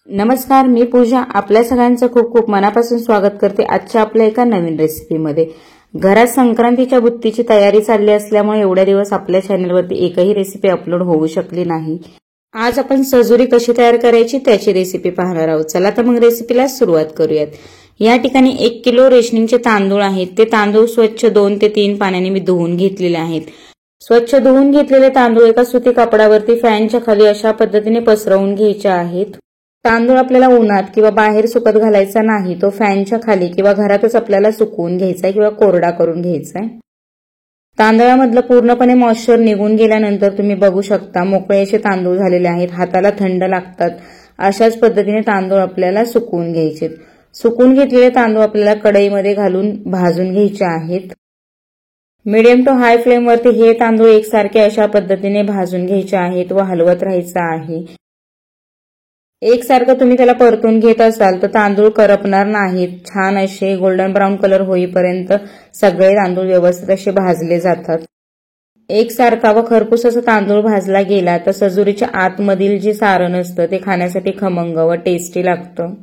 नमस्कार, मी पूजा. आपल्या सगळ्यांचं खूप खूप मनापासून स्वागत करते आजच्या आपल्या एका नवीन रेसिपीमध्ये. घरात संक्रांतीच्या बुत्तीची तयारी चालली असल्यामुळे एवढ्या दिवस आपल्या चॅनलवरती एकही रेसिपी अपलोड होऊ शकली नाही. आज आपण सजुरी कशी तयार करायची त्याची रेसिपी पाहणार आहोत. चला तर मग रेसिपीला सुरुवात करूयात. या ठिकाणी 1 किलो रेशनिंगचे तांदूळ आहेत. ते तांदूळ स्वच्छ 2 ते 3 पाण्याने मी धुवून घेतलेले आहेत. स्वच्छ धुवून घेतलेले तांदूळ एका सुती कापडावरती फॅनच्या खाली अशा पद्धतीने पसरवून घ्यायचे आहेत. तांदूळ आपल्याला उन्हात किंवा बाहेर सुकत घालायचा नाही, तो फॅनच्या खाली किंवा घरातच आपल्याला सुकवून घ्यायचा किंवा कोरडा करून घ्यायचा. तांदळामधलं पूर्णपणे मॉइश्चर निघून गेल्यानंतर तुम्ही बघू शकता मोकळे असे तांदूळ झालेले आहेत. हाताला थंड लागतात. अशाच पद्धतीने तांदूळ आपल्याला सुकवून घ्यायचे. सुकवून घेतलेले तांदूळ आपल्याला कढईमध्ये घालून भाजून घ्यायचे आहेत. मीडियम टू हाय फ्लेमवरती हे तांदूळ एकसारखे अशा पद्धतीने भाजून घ्यायचे आहेत व हलवत राहायचं आहे. एकसारखं तुम्ही त्याला परतून घेत असाल तर तांदूळ करपणार नाहीत. छान असे गोल्डन ब्राऊन कलर होईपर्यंत सगळे तांदूळ व्यवस्थित असे भाजले जातात. एकसारखा व खरपूस असा तांदूळ भाजला गेला तर सजुरीच्या आतमधील जे सारण असतं ते खाण्यासाठी खमंग व टेस्टी लागतं.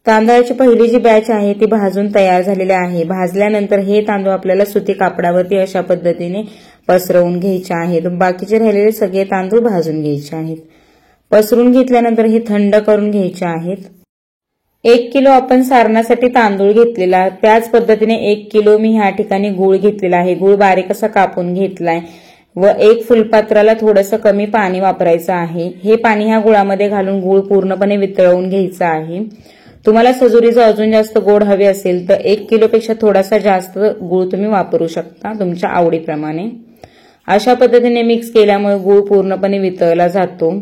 तांदळाची पहिली जी बॅच आहे ती भाजून तयार झालेली आहे. भाजल्यानंतर हे तांदूळ आपल्याला सुती कापडावरती अशा पद्धतीने पसरवून घ्यायचे आहेत. बाकीचे राहिलेले सगळे तांदूळ भाजून घ्यायचे आहेत. पसरून घेतल्यानंतर हे थंड करून घ्यायचे आहेत. 1 किलो आपण सारणासाठी तांदूळ घेतलेला, त्याच पद्धतीने 1 किलो मी ह्या ठिकाणी गूळ घेतलेला आहे. गूळ बारीक असा कापून घेतलाय व 1 फुलपात्राला थोडंसं कमी पाणी वापरायचं आहे. हे पाणी ह्या गुळामध्ये घालून गूळ पूर्णपणे वितळवून घ्यायचं आहे. तुम्हाला सजुरी जर अजून जास्त गोड हवी असेल तर 1 किलोपेक्षा थोडासा जास्त गूळ तुम्ही वापरू शकता तुमच्या आवडीप्रमाणे. अशा पद्धतीने मिक्स केल्यामुळे गूळ पूर्णपणे वितळला जातो.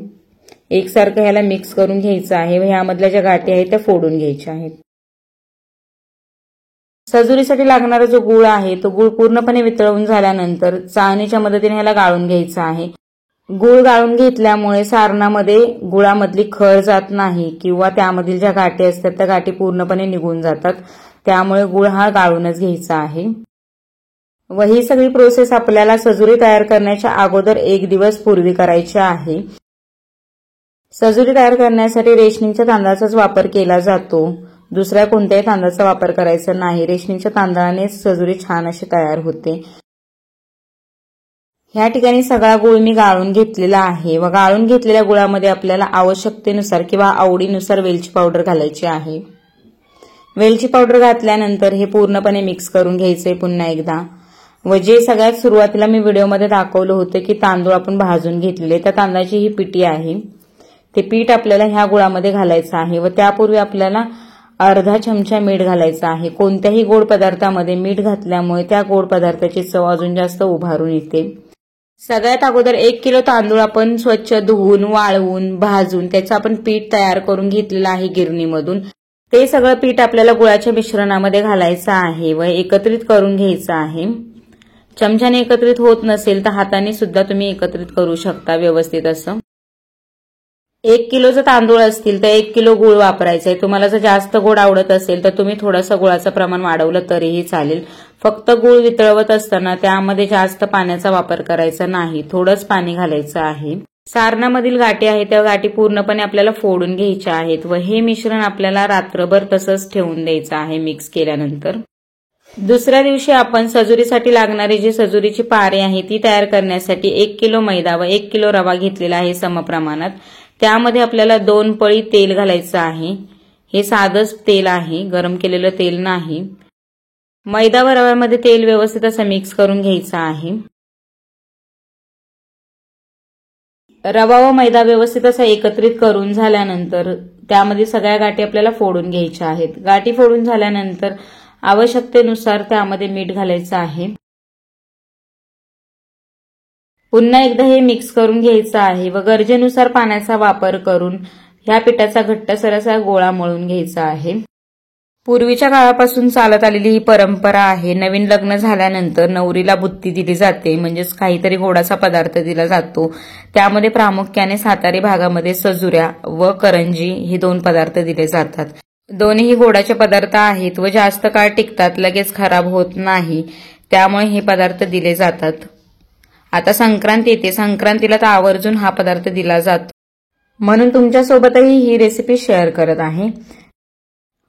एकसारखं ह्याला मिक्स करून घ्यायचं आहे व ह्यामधल्या ज्या गाठी आहेत त्या फोडून घ्यायच्या आहेत. सजुरीसाठी लागणारा जो गूळ आहे तो गूळ पूर्णपणे वितळवून झाल्यानंतर चाळणीच्या मदतीने ह्याला गाळून घ्यायचं आहे. गूळ गाळून घेतल्यामुळे सारणामध्ये गुळामधली खळ जात नाही किंवा त्यामधील ज्या गाठी असतात त्या गाठी पूर्णपणे निघून जातात. त्यामुळे गूळ हा गाळूनच घ्यायचा आहे. व ही सगळी प्रोसेस आपल्याला सजुरी तयार करण्याच्या अगोदर 1 दिवस पूर्वी करायची आहे. सजुरी तयार करण्यासाठी रेशनिंगच्या तांदळाचाच वापर केला जातो. दुसऱ्या कोणत्याही तांदळाचा वापर करायचा नाही. रेशनिंगच्या तांदळाने सजुरी छान अशी तयार होते. ह्या ठिकाणी सगळा गूळ मी गाळून घेतलेला आहे व गाळून घेतलेल्या गुळामध्ये आपल्याला आवश्यकतेनुसार किंवा आवडीनुसार वेलची पावडर घालायची आहे. वेलची पावडर घातल्यानंतर हे पूर्णपणे मिक्स करून घ्यायचे पुन्हा एकदा. व जे सगळ्यात सुरुवातीला मी व्हिडिओमध्ये दाखवलं होतं की तांदूळ आपण भाजून घेतलेले, त्या तांदळाची ही पिठी आहे. ते पीठ आपल्याला ह्या गुळामध्ये घालायचं आहे व त्यापूर्वी आपल्याला अर्धा चमचा मीठ घालायचं आहे. कोणत्याही गोड पदार्थामध्ये मीठ घातल्यामुळे त्या गोड पदार्थाची चव अजून जास्त उभारून येते. सगळ्यात अगोदर 1 किलो तांदूळ आपण स्वच्छ धुवून वाळवून भाजून त्याचं आपण पीठ तयार करून घेतलेलं आहे गिरणीमधून. ते सगळं पीठ आपल्याला गुळाच्या मिश्रणामध्ये घालायचं आहे व एकत्रित करून घ्यायचं आहे. चमच्याने एकत्रित होत नसेल तर हाताने सुद्धा तुम्ही एकत्रित करू शकता व्यवस्थित असं. 1 किलो जर तांदूळ असतील तर 1 किलो गूळ वापरायचा आहे. तुम्हाला जर जास्त गोड आवडत असेल तर तुम्ही थोडंसं गुळाचं प्रमाण वाढवलं तरीही चालेल. फक्त गूळ वितळवत असताना त्यामध्ये जास्त पाण्याचा वापर करायचा नाही, थोडंच पाणी घालायचं आहे. सारणामधील गाठी आहेत त्या गाठी पूर्णपणे आपल्याला फोडून घ्यायच्या आहेत व हे मिश्रण आपल्याला रात्रभर तसंच ठेवून द्यायचं आहे मिक्स केल्यानंतर. दुसऱ्या दिवशी आपण सजुरीसाठी लागणारी जी सजुरीची पारी आहे ती तयार करण्यासाठी 1 किलो मैदा व 1 किलो रवा घेतलेला आहे समप्रमाणात. त्यामध्ये आपल्याला 2 पळी तेल घालायचं आहे. हे साधंच तेल आहे, गरम केलेलं तेल नाही. मैदा व रव्यामध्ये तेल व्यवस्थित असं मिक्स करून घ्यायचं आहे. रवा व मैदा व्यवस्थित असा एकत्रित करून झाल्यानंतर त्यामध्ये सगळ्या गाठी आपल्याला फोडून घ्यायच्या आहेत. गाठी फोडून झाल्यानंतर आवश्यकतेनुसार त्यामध्ये मीठ घालायचं आहे. पुन्हा एकदा हे मिक्स करून घ्यायचं आहे व गरजेनुसार पाण्याचा वापर करून ह्या पिठाचा घट्टसर असा गोळा मळून घ्यायचा आहे. पूर्वीच्या काळापासून चालत आलेली ही परंपरा आहे. नवीन लग्न झाल्यानंतर नवरीला बुत्ती दिली जाते, म्हणजेच काहीतरी गोडाचा पदार्थ दिला जातो. त्यामध्ये प्रामुख्याने सातारी भागामध्ये सजुऱ्या व करंजी हे 2 पदार्थ दिले जातात. दोन्ही गोडाचे पदार्थ आहेत व जास्त काळ टिकतात, लगेच खराब होत नाही. त्यामुळे हे पदार्थ दिले जातात. आता संक्रांत येते, संक्रांतीला तर आवर्जून हा पदार्थ दिला जातो. म्हणून तुमच्यासोबतही ही रेसिपी शेअर करत आहे।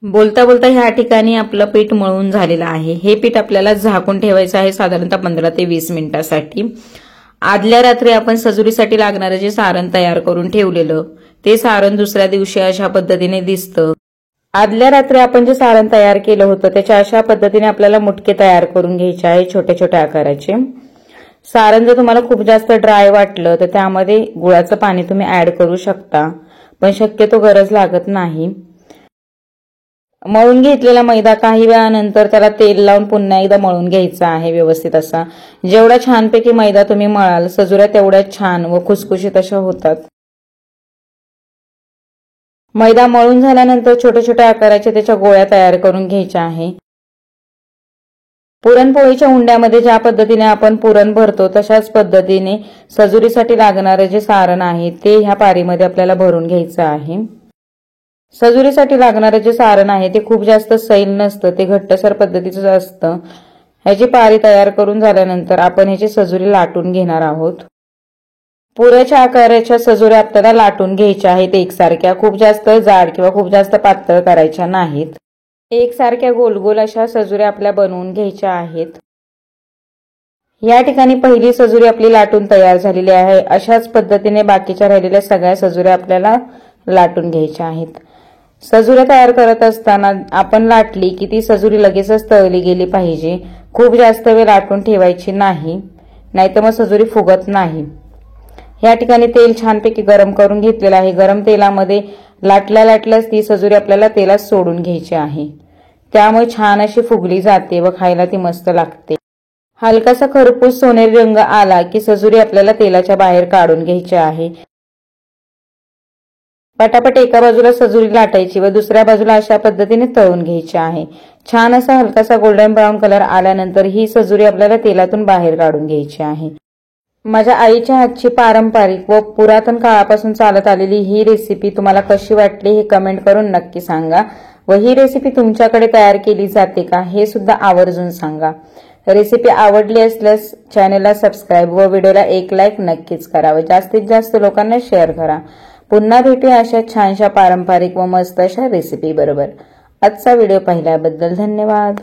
बोलता बोलता ह्या ठिकाणी आपलं पीठ मळून झालेलं आहे। हे पीठ आपल्याला झाकून ठेवायचं आहे साधारणतः 15 ते 20 मिनिटांसाठी। आदल्या रात्री आपण सजुरीसाठी लागणारे जे सारण तयार करून ठेवलेलं ते सारण दुसऱ्या दिवशी अशा पद्धतीने दिसतं। आदल्या रात्री आपण जे सारण तयार केलं होतं त्याच्या अशा पद्धतीने आपल्याला मुटके तयार करून घ्यायचे आहे छोट्या छोट्या आकाराचे। सारण जर तुम्हाला खूप जास्त ड्राय वाटलं तर त्यामध्ये गुळाचं पाणी तुम्ही ऍड करू शकता, पण शक्यतो गरज लागत नाही। मळून घेतलेला मैदा काही वेळानंतर त्याला तेल लावून पुन्हा एकदा मळून घ्यायचा आहे व्यवस्थित असा। जेवढा छानपैकी मैदा तुम्ही मळाल सजुऱ्या तेवढ्या छान व खुसखुशीत अशा होतात। मैदा मळून झाल्यानंतर छोट्या छोट्या आकाराच्या त्याच्या गोळ्या तयार करून घ्यायच्या आहे। पुरणपोळीच्या उंड्यामध्ये ज्या पद्धतीने आपण पुरण भरतो तशाच पद्धतीने सजुरीसाठी लागणारे जे सारण आहे ते ह्या पारीमध्ये आपल्याला भरून घ्यायचं आहे। सजुरीसाठी लागणारे जे सारण आहे ते खूप जास्त सैल नसतं, ते घट्टसर पद्धतीचं असतं। ह्याची पारी तयार करून झाल्यानंतर आपण ह्याची सजुरी लाटून घेणार आहोत। पुऱ्याच्या आकाराच्या सजुऱ्या आपल्याला लाटून घ्यायच्या आहेत एकसारख्या, खूप जास्त जाड किंवा खूप जास्त पातळ करायच्या नाहीत। एकसारख्या गोल गोल अशा सजुऱ्या आपल्या बनवून घ्यायच्या आहेत। या ठिकाणी पहिली सजुरी आपली लाटून तयार झालेली आहे। अशाच पद्धतीने बाकीच्या राहिलेल्या सगळ्या सजुऱ्या आपल्याला लाटून घ्यायच्या आहेत। सजुऱ्या तयार करत असताना आपण लाटली की ती सजुरी लगेचच तळली गेली पाहिजे, खूप जास्त वेळ लाटून ठेवायची नाही, नाहीतर मग सजुरी फुगत नाही। या ठिकाणी तेल छानपैकी गरम करून घेतलेलं आहे। गरम तेलामध्ये लाटल्या लाटल्याच ती सजुरी आपल्याला तेलात सोडून घ्यायची आहे, त्यामुळे छान अशी फुगली जाते व खायला ती मस्त लागते। हलकासा खरपूस सोनेरी रंग आला की सजुरी आपल्याला तेलाच्या बाहेर काढून घ्यायची आहे। पटापट एका बाजूला सजुरी लाटायची व दुसऱ्या बाजूला अशा पद्धतीने तळून घ्यायची आहे। छान असा हलकासा गोल्डन ब्राऊन कलर आल्यानंतर ही सजुरी आपल्याला तेलातून बाहेर काढून घ्यायची आहे। माझ्या आईच्या हातची पारंपरिक व पुरातन काळापासून चालत आलेली ही रेसिपी तुम्हाला कशी वाटली हे कमेंट करून नक्की सांगा व ही रेसिपी तुमच्याकडे तयार केली जाते का हे सुद्धा आवर्जून सांगा। रेसिपी आवडली असल्यास चॅनलला सबस्क्राईब व व्हिडिओला एक लाईक नक्कीच करा व जास्तीत जास्त लोकांना शेअर करा। पुन्हा भेटूया अशा छानशा पारंपरिक व मस्त अशा रेसिपी बरोबर। आजचा व्हिडिओ पाहिल्याबद्दल धन्यवाद।